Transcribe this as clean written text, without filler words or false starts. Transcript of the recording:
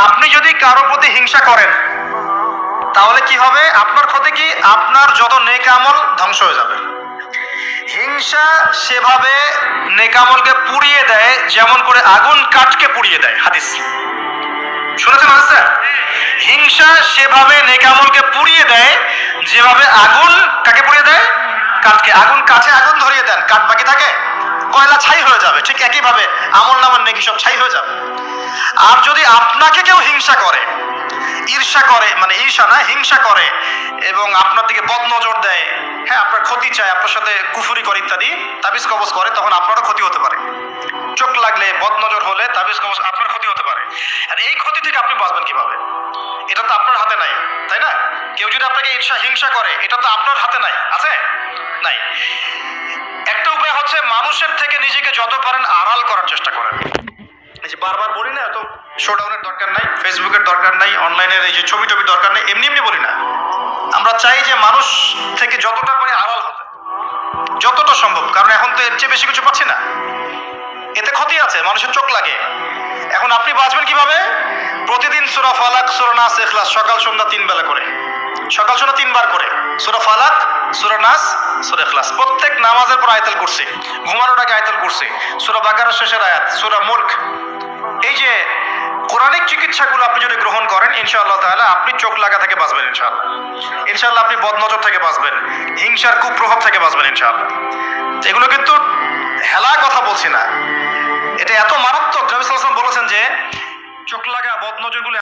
আপনি যদি কারো প্রতি হিংসা করেন তাহলে কি হবে? আপনার ক্ষতি কি? আপনার যত নেক আমল ধ্বংস হয়ে যাবে। হিংসা সেভাবে নেক আমলকে পুড়িয়ে দেয় যেমন করে আগুন কাঠকে পুড়িয়ে দেয়। হাদিস শুনেছেন হাদিসটা? হিংসা সেভাবে নেক আমলকে পুড়িয়ে দেয় যেভাবে আগুন কাকে পুড়িয়ে দেয়? কাঠকে। আগুন কাছে আগুন ধরিয়ে দেন, কাঠ বাকি থাকে? কয়লা ছাই হয়ে যাবে। ঠিক একইভাবে আমল নামার নেকি সব ছাই হয়ে যাবে। আর যদি আপনাকে কেউ হিংসা করে, ঈর্ষা করে, মানে ঈর্ষা না, হিংসা করে এবং আপনার দিকে বদনজর দেয়, হ্যাঁ, আপনার ক্ষতি চায়, আপনার সাথে কুফরি করে ইত্যাদি, তাবিজ কবজ করে, তখন আপনারও ক্ষতি হতে পারে। চোখ লাগলে, বদনজর হলে, তাবিজ কবজ, আপনার ক্ষতি হতে পারে। আর এই ক্ষতি থেকে আপনি বাঁচবেন কিভাবে? এটা তো আপনার হাতে নাই, তাই না? কেউ যদি আপনাকে ঈর্ষা হিংসা করে, এটা তো আপনার হাতে নাই, আছে? নাই। একটা উপায় হচ্ছে মানুষের থেকে নিজেকে যত পারেন আড়াল করার চেষ্টা করেন। এই যে বারবার বলি না, এত শোডাউনের দরকার নাই, ফেসবুকের দরকার নাই, অনলাইনের এই যে ছবি টবি দরকার নেই, এমনি এমনি বলি না। আমরা চাই যে মানুষ থেকে যতটা পারি আড়াল হতে, যতটা সম্ভব। কারণ এখন তো এর চেয়ে বেশি কিছু পাচ্ছি না, এতে ক্ষতি আছে, মানুষের চোখ লাগে। এখন আপনি বাঁচবেন কিভাবে? প্রতিদিন সূরা ফালাক, সূরা নাস, ইখলাস সকাল সন্ধ্যা 3 বেলা করে, সকাল সন্ধ্যা 3 বার করে সূরা ফালাক, সূরা নাস, সূরা ইখলাস। প্রত্যেক নামাজের পর আয়াতুল কুরসি, ঘুমানোর আগে আয়াতুল কুরসি, সূরা বাকারার শেষের আয়াত, সূরা মুলক। এই যে কোরআনিক চিকিৎসাগুলো আপনি যদি গ্রহণ করেন, ইনশাআল্লাহ তাআলা আপনি চোখ লাগা থেকে বাঁচবেন। ইনশাআল্লাহ ইনশাআল্লাহ আপনি বদনজর থেকে বাঁচবেন, হিংসার কুপ্রভাব থেকে বাঁচবেন ইনশাআল্লাহ। এগুলো কিন্তু হেলা কথা বলছি না, এটা এত মারাত্মক। নবী সাল্লাল্লাহু আলাইহি ওয়াসাল্লাম বলেছেন যে চোখ লাগা বদনজরগুলো